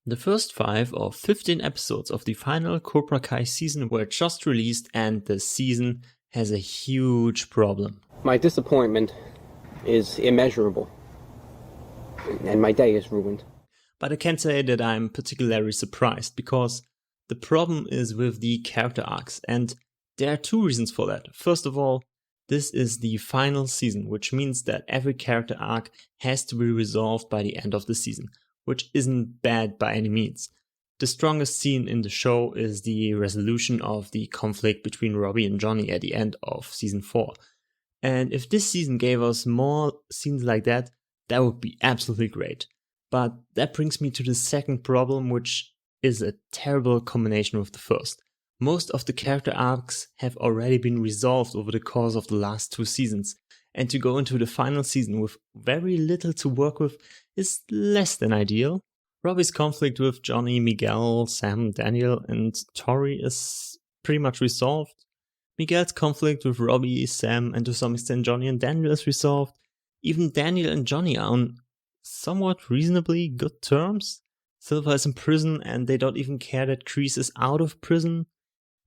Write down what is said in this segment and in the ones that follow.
The first 5 or 15 episodes of the final Cobra Kai season were just released, and the season has a huge problem. My disappointment is immeasurable, and my day is ruined. But I can't say that I'm particularly surprised, because the problem is with the character arcs, and there are 2 reasons for that. First of all, this is the final season, which means that every character arc has to be resolved by the end of the season, which isn't bad by any means. The strongest scene in the show is the resolution of the conflict between Robbie and Johnny at the end of season 4. And if this season gave us more scenes like that, that would be absolutely great. But that brings me to the second problem, which is a terrible combination with the first. Most of the character arcs have already been resolved over the course of the last 2 seasons, and to go into the final season with very little to work with is less than ideal. Robbie's conflict with Johnny, Miguel, Sam, Daniel, and Tori is pretty much resolved. Miguel's conflict with Robbie, Sam, and to some extent Johnny and Daniel is resolved. Even Daniel and Johnny are on somewhat reasonably good terms. Silver is in prison and they don't even care that Kreese is out of prison.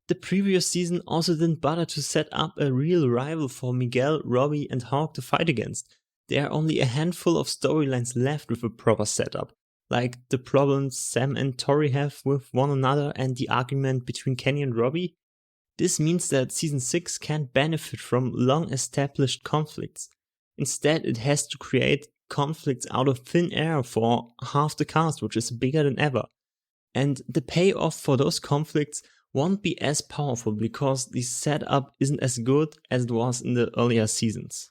The previous season also didn't bother to set up a real rival for Miguel, Robbie, and Hawk to fight against. There are only a handful of storylines left with a proper setup, like the problems Sam and Tori have with one another and the argument between Kenny and Robbie. This means that season 6 can't benefit from long established conflicts. Instead, it has to create conflicts out of thin air for half the cast, which is bigger than ever. And the payoff for those conflicts won't be as powerful because the setup isn't as good as it was in the earlier seasons.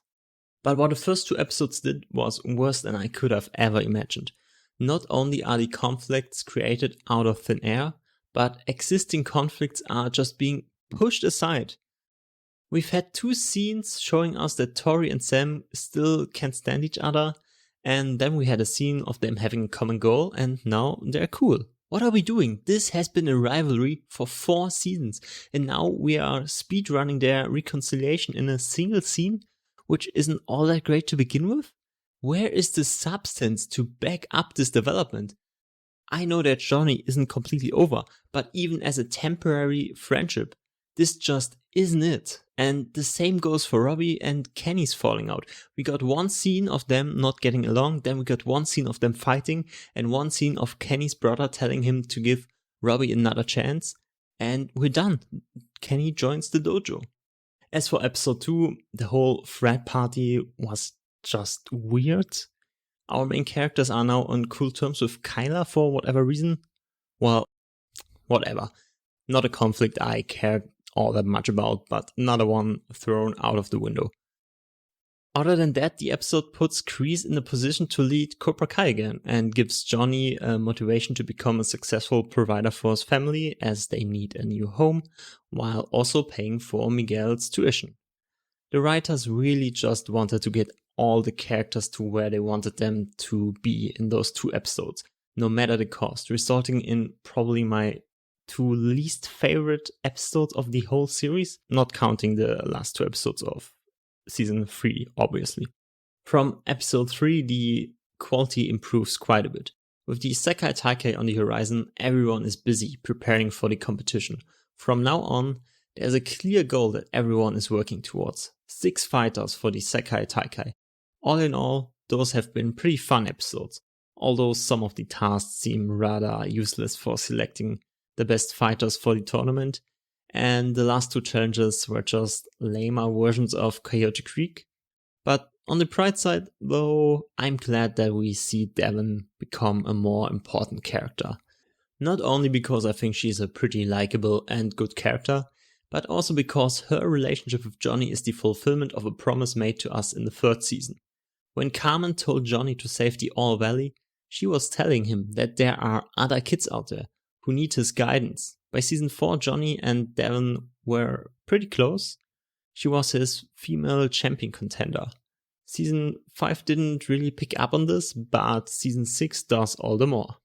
But what the first 2 episodes did was worse than I could have ever imagined. Not only are the conflicts created out of thin air, but existing conflicts are just being pushed aside. We've had 2 scenes showing us that Tori and Sam still can't stand each other, and then we had a scene of them having a common goal, and now they're cool. What are we doing? This has been a rivalry for 4 seasons, and now we are speedrunning their reconciliation in a single scene, which isn't all that great to begin with? Where is the substance to back up this development? I know that Johnny isn't completely over, but even as a temporary friendship, this just isn't it. And the same goes for Robbie and Kenny's falling out. We got 1 scene of them not getting along, then we got 1 scene of them fighting, and 1 scene of Kenny's brother telling him to give Robbie another chance, and we're done. Kenny joins the dojo. As for episode 2, the whole frat party was just weird. Our main characters are now on cool terms with Kyla for whatever reason. Well, whatever. Not a conflict I cared all that much about, but another one thrown out of the window. Other than that, the episode puts Kreese in a position to lead Cobra Kai again and gives Johnny a motivation to become a successful provider for his family as they need a new home, while also paying for Miguel's tuition. The writers really just wanted to get all the characters to where they wanted them to be in those 2 episodes, no matter the cost, resulting in probably my 2 least favorite episodes of the whole series, not counting the last 2 episodes of season 3, obviously. From episode 3, the quality improves quite a bit. With the Sekai Taikai on the horizon, everyone is busy preparing for the competition. From now on, there's a clear goal that everyone is working towards. 6 fighters for the Sekai Taikai. All in all, those have been pretty fun episodes, although some of the tasks seem rather useless for selecting the best fighters for the tournament, and the last 2 challenges were just lamer versions of Coyote Creek. But on the bright side, though, I'm glad that we see Devon become a more important character. Not only because I think she's a pretty likable and good character, but also because her relationship with Johnny is the fulfillment of a promise made to us in the 3rd season. When Carmen told Johnny to save the All Valley, she was telling him that there are other kids out there who need his guidance. By season 4, Johnny and Devon were pretty close. She was his female champion contender. Season 5 didn't really pick up on this, but season 6 does all the more.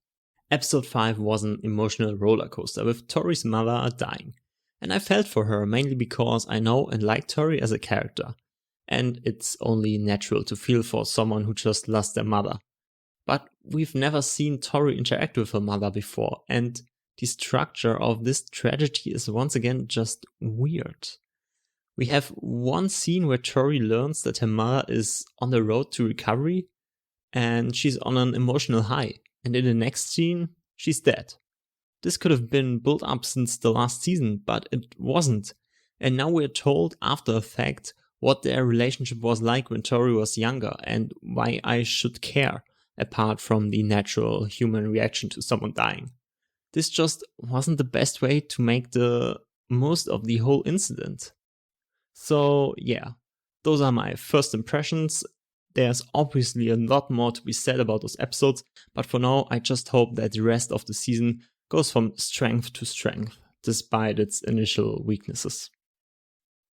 Episode 5 was an emotional roller coaster with Tori's mother dying. And I felt for her mainly because I know and like Tori as a character. And it's only natural to feel for someone who just lost their mother. But we've never seen Tori interact with her mother before, and the structure of this tragedy is once again just weird. We have one scene where Tori learns that her mother is on the road to recovery, and she's on an emotional high, and in the next scene, she's dead. This could have been built up since the last season, but it wasn't. And now we're told after the fact what their relationship was like when Tori was younger and why I should care, apart from the natural human reaction to someone dying. This just wasn't the best way to make the most of the whole incident. So yeah, those are my first impressions. There's obviously a lot more to be said about those episodes, but for now I just hope that the rest of the season goes from strength to strength, despite its initial weaknesses.